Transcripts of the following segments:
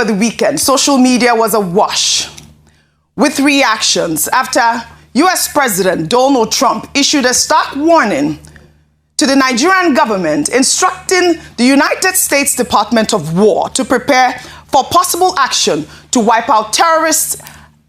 the weekend, social media was awash with reactions after U.S. President Donald Trump issued a stark warning to the Nigerian government, instructing the United States Department of War to prepare for possible action to wipe out terrorists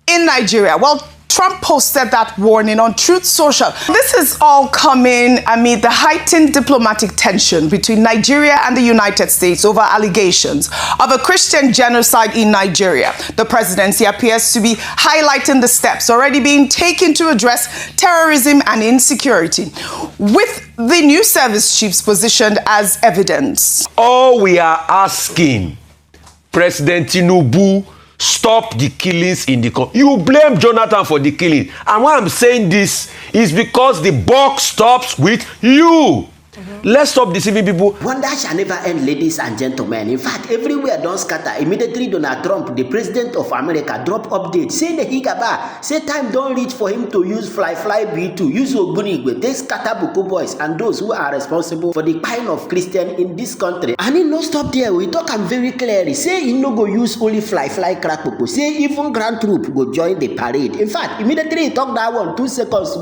in Nigeria. Well, Trump posted that warning on Truth Social. This is all coming amid the heightened diplomatic tension between Nigeria and the United States over allegations of a Christian genocide in Nigeria. The presidency appears to be highlighting the steps already being taken to address terrorism and insecurity, with the new service chiefs positioned as evidence. All we are asking, President Tinubu, stop the killings in the country. You blame Jonathan for the killing. And why I'm saying this is because the buck stops with you. Let's stop deceiving people. Wonder shall never end, ladies and gentlemen. In fact, everywhere don't scatter. Immediately Donald Trump, the president of America, drop update. Say the higaba. Say time don't reach for him to use fly B2. Use Ogbunigwe. They scatter Boko boys and those who are responsible for the kind of Christian in this country. And he no stop there. We talk him very clearly. Say he no go use only fly crack Boko. Say even Grand Troop go join the parade. In fact, immediately he talk that one 2 seconds.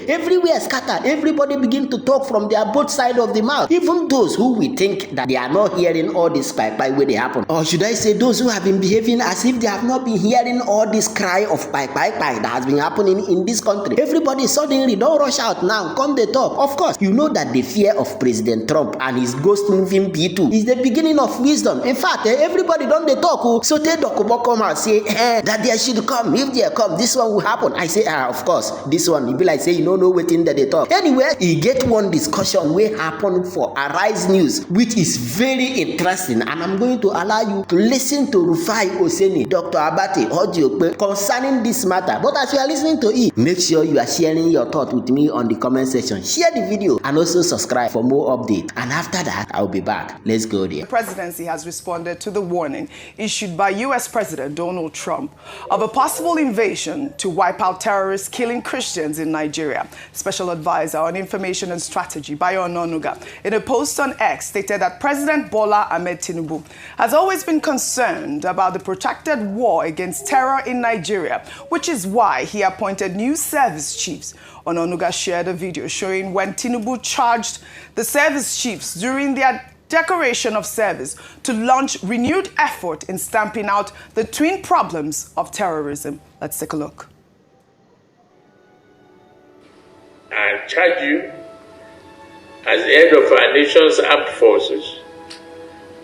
Everywhere scattered. Everybody begin to talk from their both side of the mouth. Even those who we think that they are not hearing all this cry where they happen. Or should I say those who have been behaving as if they have not been hearing all this cry of pie that has been happening in this country. Everybody suddenly don't rush out now. Come they talk. Of course, you know that the fear of President Trump and his ghost moving B2 is the beginning of wisdom. In fact, everybody don't they talk. So they come and say that there should come. If they come, this one will happen. I say, of course, this one. It be like say you don't know waiting that they talk. Anyway, you get one discussion where happen for Arise News, which is very interesting, and I'm going to allow you to listen to Rufai Oseni, Dr. Abate Ojiokpe concerning this matter. But as you are listening to it, make sure you are sharing your thought with me on the comment section. Share the video and also subscribe for more updates. And after that, I'll be back. Let's go there. The presidency has responded to the warning issued by U.S. President Donald Trump of a possible invasion to wipe out terrorists killing Christians in Nigeria. Special advisor on information and strategy, Bayo Ononuga, in a post on X, stated that President Bola Ahmed Tinubu has always been concerned about the protracted war against terror in Nigeria, which is why he appointed new service chiefs. Ononuga shared a video showing when Tinubu charged the service chiefs during their declaration of service to launch renewed effort in stamping out the twin problems of terrorism. Let's take a look. I charge you as the head of our nation's armed forces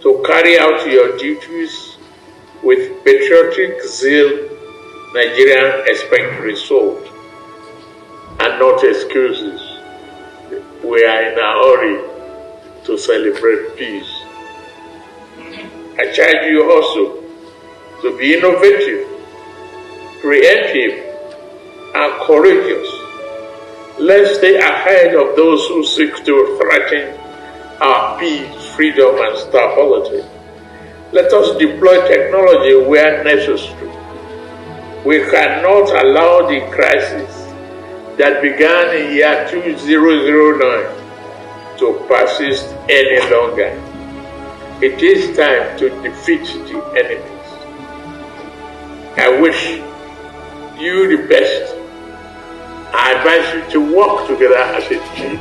to carry out your duties with patriotic zeal Nigerians expect result and not excuses. We are in a hurry to celebrate peace. I charge you also to be innovative, preemptive, and courageous. Let's stay ahead of those who seek to threaten our peace, freedom, and stability. Let us deploy technology where necessary. We cannot allow the crisis that began in year 2009 to persist any longer. It is time to defeat the enemies. I wish you the best. I advise you to work together as a team,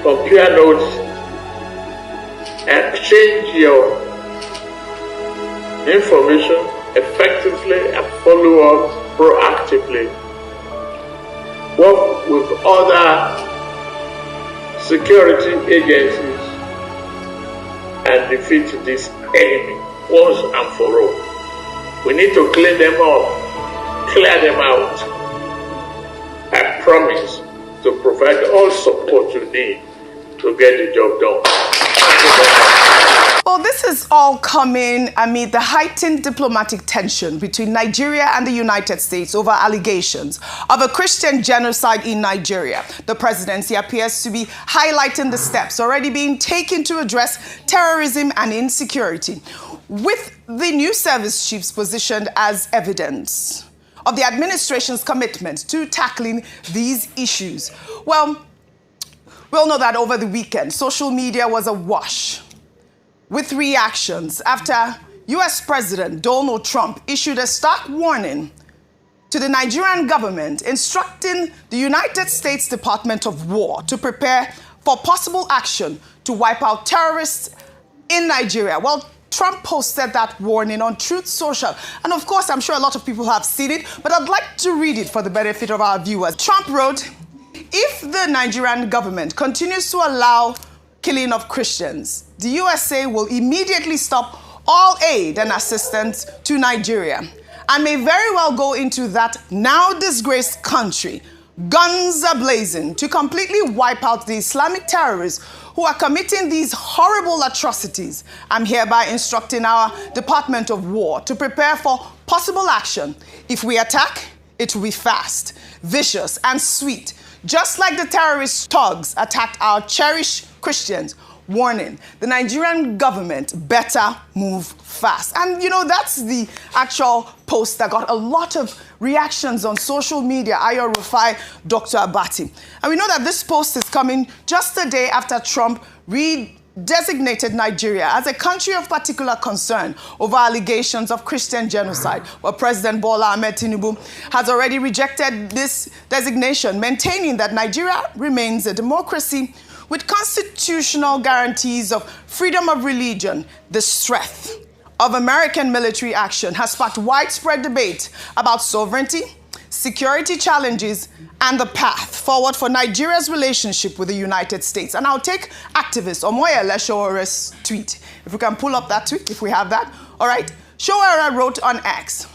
compare notes, exchange your information effectively and follow up proactively. Work with other security agencies and defeat this enemy once and for all. We need to clean them up, clear them out. I promise to provide all support you need to get the job done. Well, this is all coming amid the heightened diplomatic tension between Nigeria and the United States over allegations of a Christian genocide in Nigeria. The presidency appears to be highlighting the steps already being taken to address terrorism and insecurity, with the new service chiefs positioned as evidence of the administration's commitment to tackling these issues. Well, we all know that over the weekend, social media was awash with reactions after US President Donald Trump issued a stark warning to the Nigerian government, instructing the United States Department of War to prepare for possible action to wipe out terrorists in Nigeria. Well, Trump posted that warning on Truth Social. And of course, I'm sure a lot of people have seen it, but I'd like to read it for the benefit of our viewers. Trump wrote, "If the Nigerian government continues to allow killing of Christians, the USA will immediately stop all aid and assistance to Nigeria and may very well go into that now disgraced country, guns a-blazing, to completely wipe out the Islamic terrorists who are committing these horrible atrocities. I'm hereby instructing our Department of War to prepare for possible action. If we attack, it will be fast, vicious, and sweet, just like the terrorist thugs attacked our cherished Christians. Warning, the Nigerian government better move fast." And you know, that's the actual post that got a lot of reactions on social media. Ayo Rufai, Dr. Abati. And we know that this post is coming just a day after Trump designated Nigeria as a country of particular concern over allegations of Christian genocide. Well, President Bola Ahmed Tinubu has already rejected this designation, maintaining that Nigeria remains a democracy with constitutional guarantees of freedom of religion. The strength of American military action has sparked widespread debate about sovereignty, security challenges, and the path forward for Nigeria's relationship with the United States. And I'll take activist Omoyele Showore's tweet. If we can pull up that tweet, if we have that. All right. Showore wrote on X,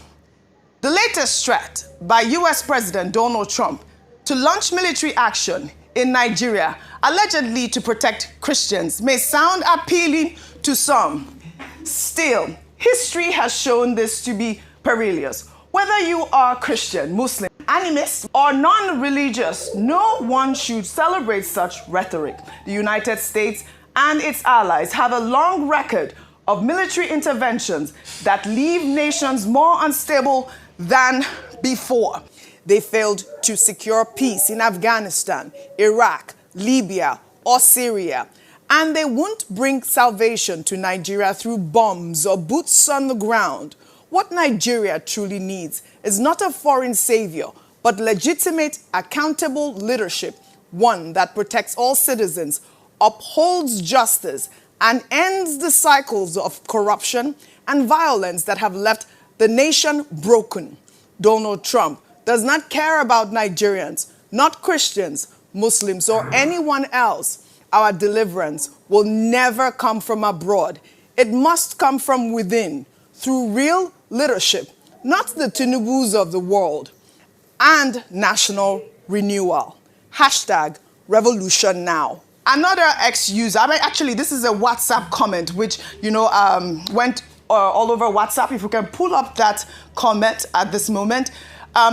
"The latest threat by US President Donald Trump to launch military action in Nigeria, allegedly to protect Christians, may sound appealing to some. Still, history has shown this to be perilous. Whether you are Christian, Muslim, animist, or non-religious, no one should celebrate such rhetoric. The United States and its allies have a long record of military interventions that leave nations more unstable than before. They failed to secure peace in Afghanistan, Iraq, Libya, or Syria. And they won't bring salvation to Nigeria through bombs or boots on the ground. What Nigeria truly needs is not a foreign savior, but legitimate, accountable leadership, one that protects all citizens, upholds justice, and ends the cycles of corruption and violence that have left the nation broken. Donald Trump does not care about Nigerians, not Christians, Muslims, or anyone else. Our deliverance will never come from abroad. It must come from within, through real leadership, not the Tinubus of the world, and national renewal. Hashtag revolution now." Another ex-user, actually, this is a WhatsApp comment which, went all over WhatsApp. If we can pull up that comment at this moment.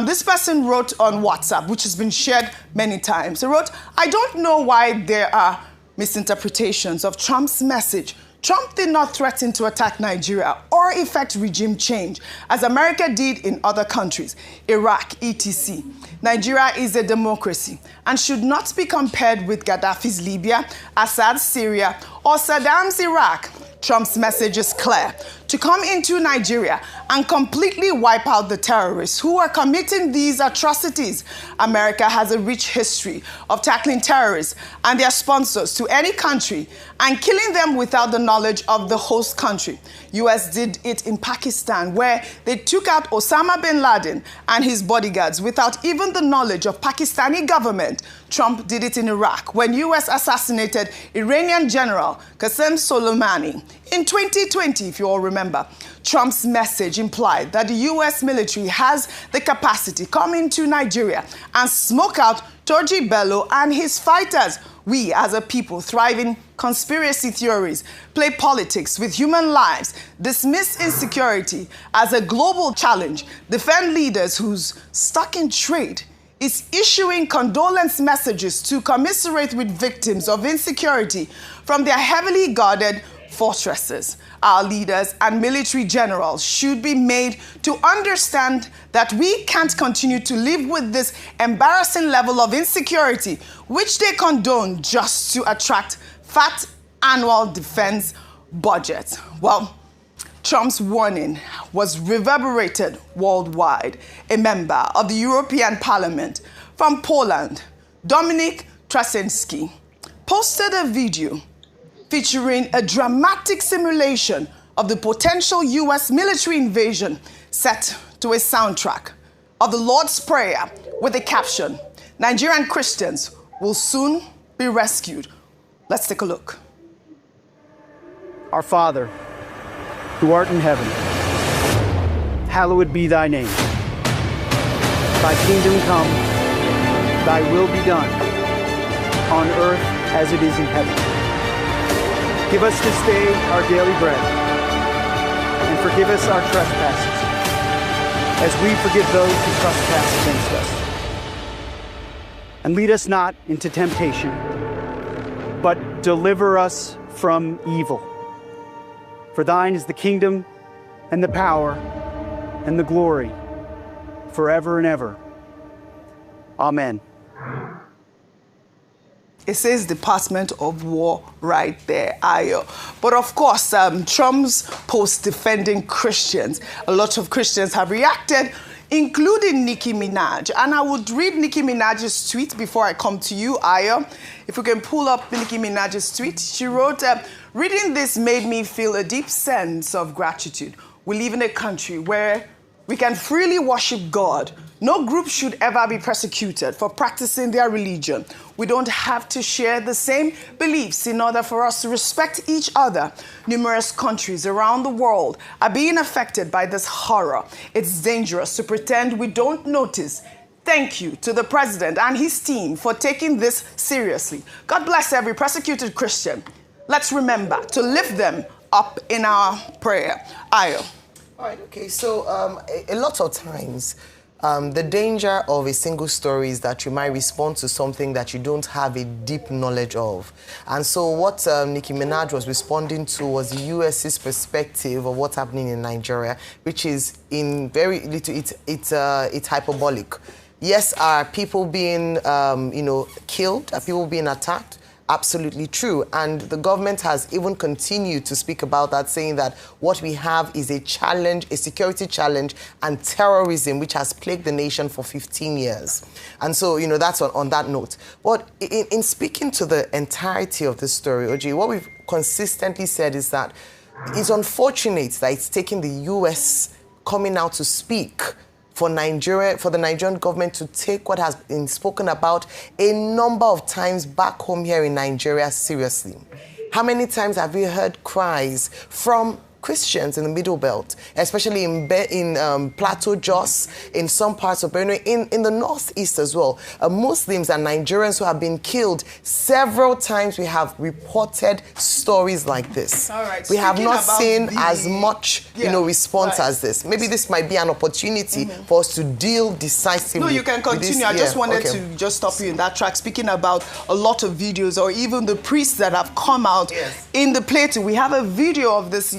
This person wrote on WhatsApp, which has been shared many times. He wrote, "I don't know why there are misinterpretations of Trump's message. Trump did not threaten to attack Nigeria or effect regime change, as America did in other countries, Iraq, etc. Nigeria is a democracy and should not be compared with Gaddafi's Libya, Assad's Syria, or Saddam's Iraq. Trump's message is clear: to come into Nigeria and completely wipe out the terrorists who are committing these atrocities. America has a rich history of tackling terrorists and their sponsors to any country and killing them without the knowledge of the host country. US did it in Pakistan, where they took out Osama bin Laden and his bodyguards without even the knowledge of Pakistani government. Trump did it in Iraq, when US assassinated Iranian General Qasem Soleimani. In 2020, if you all remember, Trump's message implied that the US military has the capacity to come into Nigeria and smoke out Toji Bello and his fighters. We, as a people, thrive in conspiracy theories, play politics with human lives, dismiss insecurity as a global challenge, defend leaders who's stuck in trade, is issuing condolence messages to commiserate with victims of insecurity from their heavily guarded fortresses. Our leaders and military generals should be made to understand that we can't continue to live with this embarrassing level of insecurity, which they condone just to attract fat annual defense budgets. Well, Trump's warning was reverberated worldwide. A member of the European Parliament from Poland, Dominik Trasinski, posted a video featuring a dramatic simulation of the potential U.S. military invasion set to a soundtrack of the Lord's Prayer with the caption, "Nigerian Christians will soon be rescued." Let's take a look. Our Father, who art in heaven, hallowed be thy name. Thy kingdom come, thy will be done, on earth as it is in heaven. Give us this day our daily bread, and forgive us our trespasses, as we forgive those who trespass against us. And lead us not into temptation, but deliver us from evil. For thine is the kingdom, and the power, and the glory, forever and ever. Amen. It says Department of War right there, Ayo. But of course, Trump's post defending Christians, a lot of Christians have reacted, including Nicki Minaj. And I would read Nicki Minaj's tweet before I come to you, Ayo. If we can pull up Nicki Minaj's tweet, she wrote, "Reading this made me feel a deep sense of gratitude. We live in a country where we can freely worship God. No group should ever be persecuted for practicing their religion. We don't have to share the same beliefs in order for us to respect each other. Numerous countries around the world are being affected by this horror. It's dangerous to pretend we don't notice. Thank you to the president and his team for taking this seriously. God bless every persecuted Christian. Let's remember to lift them up in our prayer." Ayo. All right, okay, so a lot of times, the danger of a single story is that you might respond to something that you don't have a deep knowledge of. And so what Nicki Minaj was responding to was the US's perspective of what's happening in Nigeria, which is in very little, it's hyperbolic. Yes, are people being, killed? Are people being attacked? Absolutely true. And the government has even continued to speak about that, saying that what we have is a challenge, a security challenge, and terrorism, which has plagued the nation for 15 years. And so, that's on that note. But in speaking to the entirety of this story, Oji, what we've consistently said is that it's unfortunate that it's taken the US coming out to speak for the Nigerian government to take what has been spoken about a number of times back home here in Nigeria seriously. How many times have we heard cries from Christians in the Middle Belt, especially in Plateau, Jos, in some parts of Benue, in the Northeast as well? Muslims and Nigerians who have been killed. Several times we have reported stories like this. All right. We have not seen the, as much, response as this. Maybe this might be an opportunity for us to deal decisively. No, you can continue. I just wanted to just stop you in that track, speaking about a lot of videos or even the priests that have come out in the Plateau. We have a video of this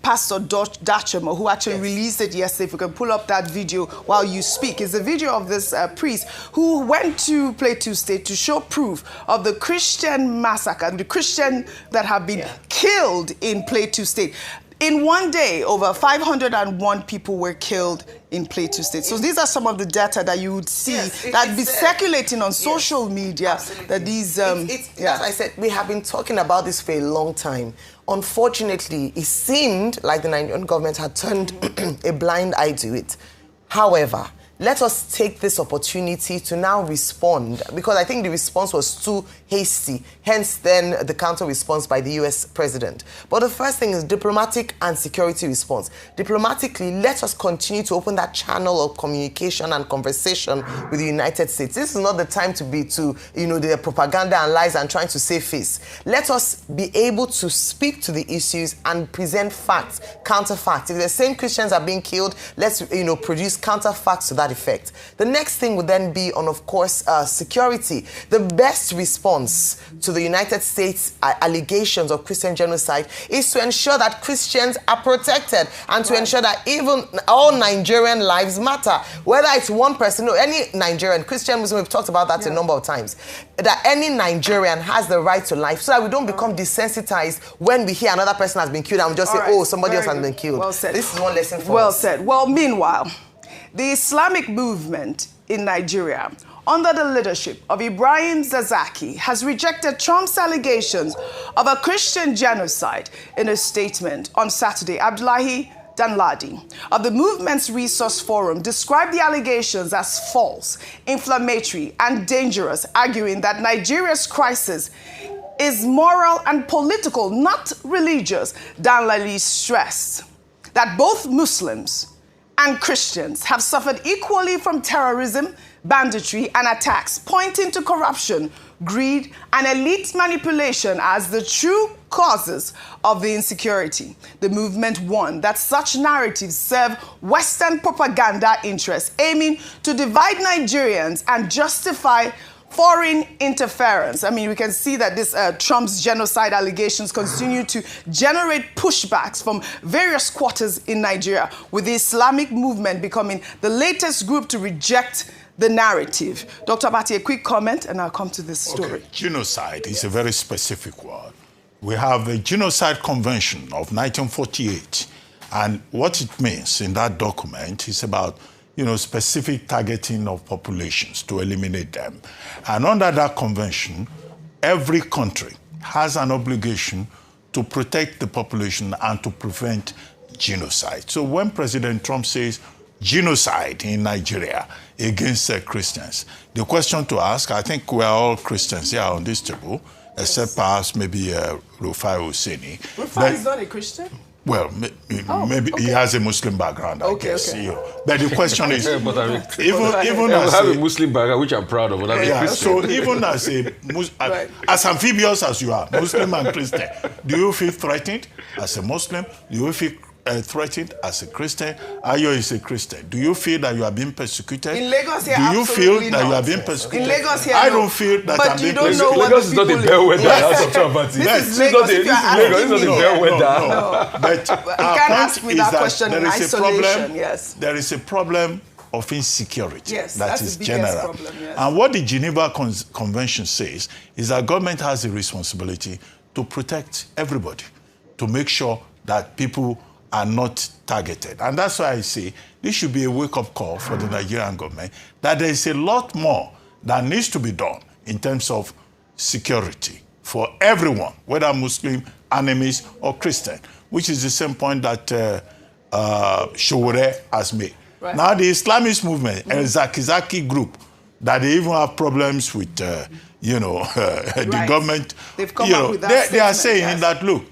Pastor Dachemo, who actually released it yesterday. If you can pull up that video while you speak. It's a video of this priest who went to Plateau State to show proof of the Christian massacre, the Christian that have been killed in Plateau State. In one day, over 501 people were killed in Plateau State. So these are some of the data that you would see that be circulating on social media. That these, as I said, we have been talking about this for a long time. Unfortunately, it seemed like the Nigerian government had turned a blind eye to it. However, let us take this opportunity to now respond, because I think the response was too hasty, hence then the counter response by the US president. But the first thing is diplomatic and security response. Diplomatically, let us continue to open that channel of communication and conversation with the United States. This is not the time to be the propaganda and lies and trying to save face. Let us be able to speak to the issues and present facts, counterfacts. If the same Christians are being killed, let's produce counterfacts to that effect. The next thing would then be on, of course, security. The best response to the United States allegations of Christian genocide is to ensure that Christians are protected and to ensure that even all Nigerian lives matter. Whether it's one person or any Nigerian, Christian, Muslim, we've talked about that a number of times, that any Nigerian has the right to life so that we don't become desensitized when we hear another person has been killed and we just say, oh, somebody else has been killed. Well said. This is one lesson for us. Well said. Well, meanwhile, the Islamic movement in Nigeria, under the leadership of Ibrahim Zazaki, has rejected Trump's allegations of a Christian genocide in a statement on Saturday. Abdullahi Danladi of the movement's resource forum described the allegations as false, inflammatory, and dangerous, arguing that Nigeria's crisis is moral and political, not religious. Danladi stressed that both Muslims and Christians have suffered equally from terrorism, banditry, and attacks, pointing to corruption, greed, and elite manipulation as the true causes of the insecurity. The movement warned that such narratives serve Western propaganda interests, aiming to divide Nigerians and justify foreign interference. I mean, we can see that this Trump's genocide allegations continue to generate pushbacks from various quarters in Nigeria, with the Islamic movement becoming the latest group to reject the narrative. Dr. Abati, a quick comment, and I'll come to this story. Okay. Genocide is a very specific word. We have a Genocide Convention of 1948, and what it means in that document is about specific targeting of populations to eliminate them. And under that convention, every country has an obligation to protect the population and to prevent genocide. So when President Trump says genocide in Nigeria against Christians, the question to ask, I think we're all Christians here on this table, except perhaps maybe Rufai Husseini. Rufai is not a Christian? Well, maybe he has a Muslim background, I guess. Okay. But the question is, even as have a Muslim background, which I'm proud of. So even as as amphibious as you are, Muslim and Christian, do you feel threatened as a Muslim? Do you feel threatened as a Christian? Ayo is a Christian. Do you feel that you are being persecuted? In Lagos here, do you feel that you are being persecuted? In Lagos here, I don't feel that I'm being persecuted. Lagos is not a bellwether. This is Lagos. This is not a bellwether. No. But you can't ask me that question in isolation. There is a problem of insecurity that is the general. Problem, yes. And what the Geneva Convention says is that government has a responsibility to protect everybody, to make sure that people are not targeted. And that's why I say this should be a wake-up call for the Nigerian government, that there is a lot more that needs to be done in terms of security for everyone, whether Muslim, animist, or Christian, which is the same point that Showore has made. Right. Now the Islamist movement, Zakizaki group, that they even have problems with, the government. They've come up with that they are saying that, look,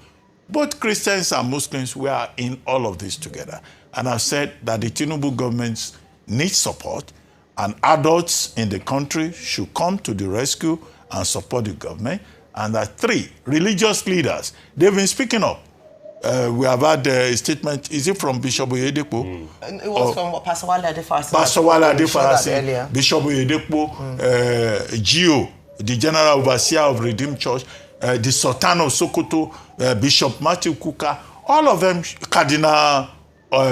both Christians and Muslims, we are in all of this together. And I've said that the Tinubu government needs support, and adults in the country should come to the rescue and support the government. And that 3, religious leaders, they've been speaking up. We have had a statement, is it from Bishop Oyedepo? It was from Pastor Wale Adefarasi. Pastor Wale Adefarasi, Bishop Oyedepo, Gio, the General Overseer of Redeemed Church, the Sultan of Sokoto, Bishop Matthew Kuka, all of them, Cardinal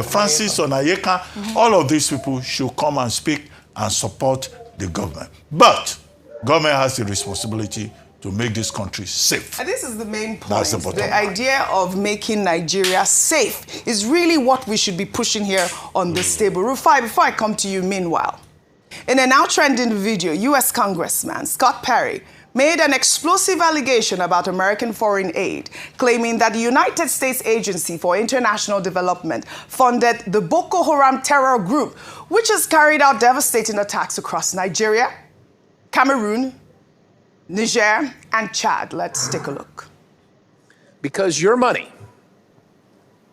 Francis Onayeka, all of these people should come and speak and support the government. But government has the responsibility to make this country safe. And this is the main point. That's the idea of making Nigeria safe is really what we should be pushing here on this table. Rufai, before I come to you, meanwhile, in a now trending video, U.S. Congressman Scott Perry made an explosive allegation about American foreign aid, claiming that the United States Agency for International Development funded the Boko Haram terror group, which has carried out devastating attacks across Nigeria, Cameroon, Niger, and Chad. Let's take a look. Because your money,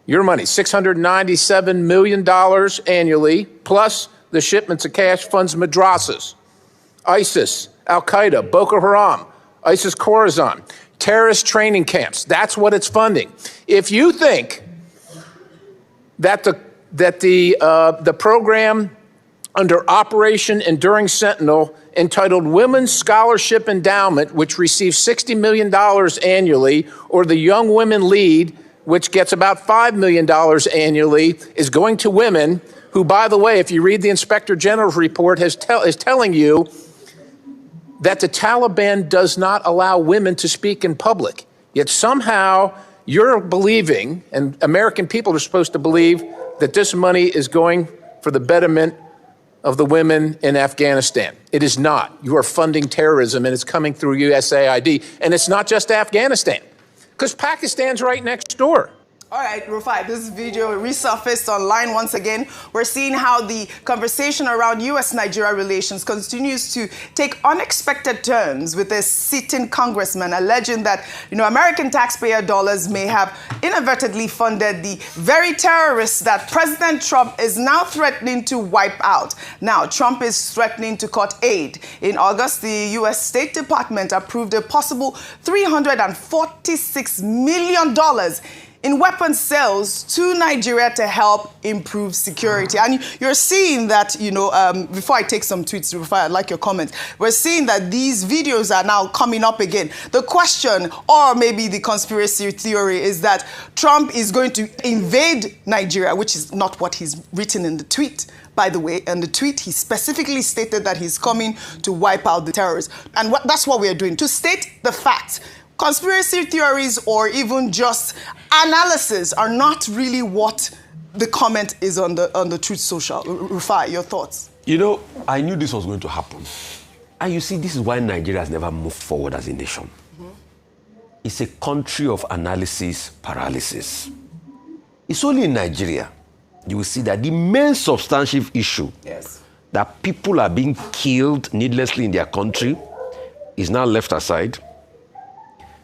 $697 million annually, plus the shipments of cash funds madrasas, ISIS, Al-Qaeda, Boko Haram, ISIS Khorasan, terrorist training camps. That's what it's funding. If you think that the program under Operation Enduring Sentinel entitled Women's Scholarship Endowment, which receives $60 million annually, or the Young Women Lead, which gets about $5 million annually, is going to women who, by the way, if you read the Inspector General's report, is telling you that the Taliban does not allow women to speak in public. Yet somehow you're believing, and American people are supposed to believe, that this money is going for the betterment of the women in Afghanistan. It is not. You are funding terrorism, and it's coming through USAID. And it's not just Afghanistan, because Pakistan's right next door. All right, Rufai, this video resurfaced online once again. We're seeing how the conversation around U.S.-Nigeria relations continues to take unexpected turns, with a sitting congressman alleging that, American taxpayer dollars may have inadvertently funded the very terrorists that President Trump is now threatening to wipe out. Now, Trump is threatening to cut aid. In August, the U.S. State Department approved a possible $346 million in weapons sales to Nigeria to help improve security. And you're seeing that, before I take some tweets, before I like your comments, we're seeing that these videos are now coming up again. The question, or maybe the conspiracy theory, is that Trump is going to invade Nigeria, which is not what he's written in the tweet. By the way, in the tweet, he specifically stated that he's coming to wipe out the terrorists. And that's what we're doing, to state the facts. Conspiracy theories or even just analysis are not really what the comment is on the Truth Social. Rufai, your thoughts? I knew this was going to happen. And you see, this is why Nigeria has never moved forward as a nation. Mm-hmm. It's a country of analysis paralysis. It's only in Nigeria you will see that the main substantive issue, that people are being killed needlessly in their country, is now left aside.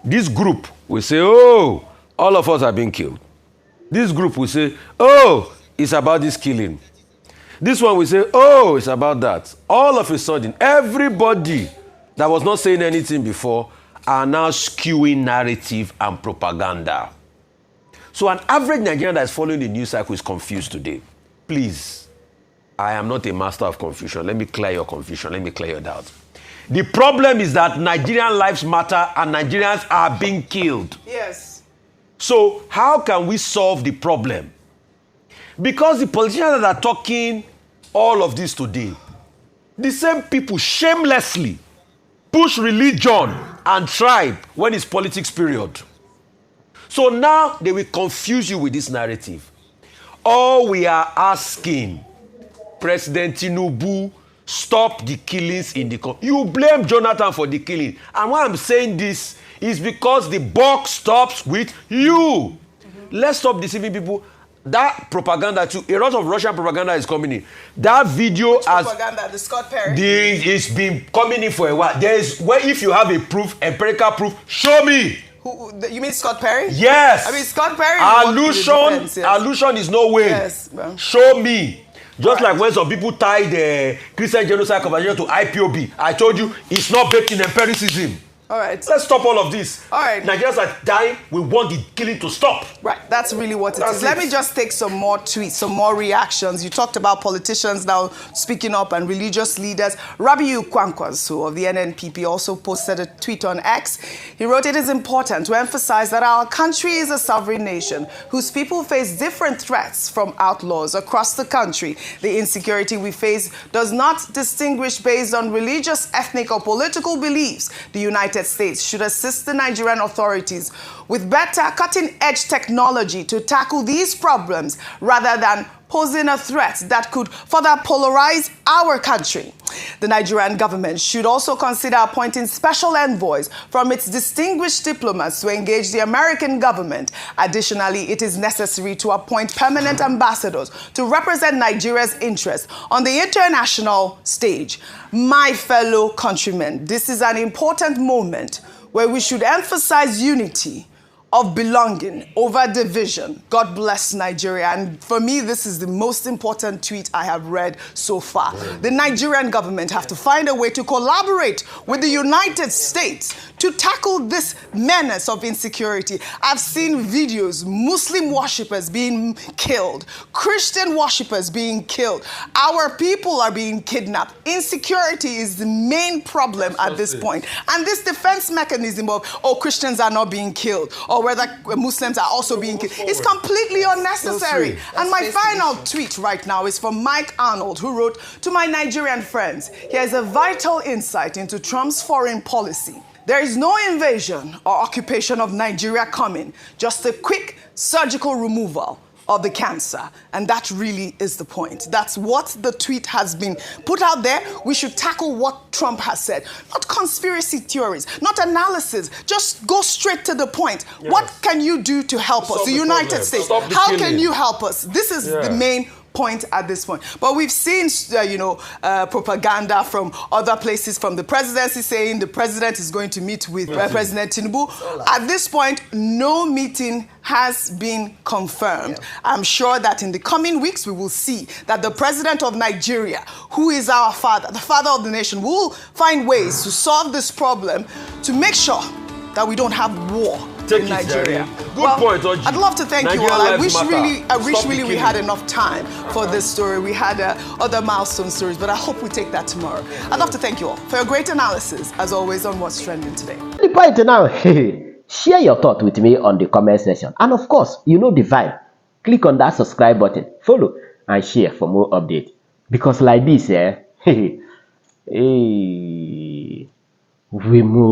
This group will say, oh, all of us are being killed. This group will say, oh, it's about this killing. This one will say, oh, it's about that. All of a sudden, everybody that was not saying anything before are now skewing narrative and propaganda. So an average Nigerian that is following the news cycle is confused today. Please, I am not a master of confusion. Let me clear your confusion. Let me clear your doubts. The problem is that Nigerian lives matter and Nigerians are being killed. Yes. So how can we solve the problem? Because the politicians that are talking all of this today, the same people shamelessly push religion and tribe when it's politics period. So now they will confuse you with this narrative. All we are asking, President Tinubu, stop the killings in the country. You blame Jonathan for the killing. And why I'm saying this is because the buck stops with you. Mm-hmm. Let's stop deceiving people. That propaganda too, a lot of Russian propaganda is coming in. That video has... propaganda, the Scott Perry? It's been coming in for a while. If you have a proof, empirical proof, show me. You mean Scott Perry? Yes. I mean, Scott Perry... Allusion is no way. Yes. Well. Show me. Just like when some people tied the Christian genocide convention to IPOB. I told you, it's not baked in empiricism. All right. Let's stop all of this. All right. Nigerians are dying. We want the killing to stop. Right. That's really what it is. Let me just take some more tweets, some more reactions. You talked about politicians now speaking up and religious leaders. Rabiu Kwankwaso of the NNPP also posted a tweet on X. He wrote, "It is important to emphasize that our country is a sovereign nation whose people face different threats from outlaws across the country. The insecurity we face does not distinguish based on religious, ethnic, or political beliefs. The United States should assist the Nigerian authorities with better cutting-edge technology to tackle these problems rather than posing a threat that could further polarize our country. The Nigerian government should also consider appointing special envoys from its distinguished diplomats to engage the American government. Additionally, it is necessary to appoint permanent ambassadors to represent Nigeria's interests on the international stage. My fellow countrymen, this is an important moment where we should emphasize unity of belonging over division. God bless Nigeria. And for me, this is the most important tweet I have read so far. The Nigerian government have to find a way to collaborate with the United States to tackle this menace of insecurity. I've seen videos, Muslim worshippers being killed, Christian worshippers being killed. Our people are being kidnapped. Insecurity is the main problem at this point. And this defense mechanism of, oh, Christians are not being killed, or whether Muslims are also being killed, is completely unnecessary. And my final tweet right now is from Mike Arnold, who wrote, "To my Nigerian friends, here's a vital insight into Trump's foreign policy. There is no invasion or occupation of Nigeria coming, just a quick surgical removal of the cancer." And that really is the point. That's what the tweet has been put out there. We should tackle what Trump has said. Not conspiracy theories, not analysis. Just go straight to the point. Yes. What can you do to help us? The United States. How can you help us? This is the main point at this point. But we've seen, propaganda from other places, from the presidency saying the president is going to meet with President Tinubu. At this point, no meeting has been confirmed. Yeah. I'm sure that in the coming weeks, we will see that the president of Nigeria, who is our father, the father of the nation, will find ways to solve this problem to make sure that we don't have war in Nigeria. Good point, Oji. I'd love to thank you all. I wish really we had enough time for this story. We had other milestone stories, but I hope we take that tomorrow. I'd love to thank you all for your great analysis, as always, on what's trending today. The point now, share your thought with me on the comment section. And of course, you know the vibe. Click on that subscribe button, follow, and share for more updates. Because like this, we move.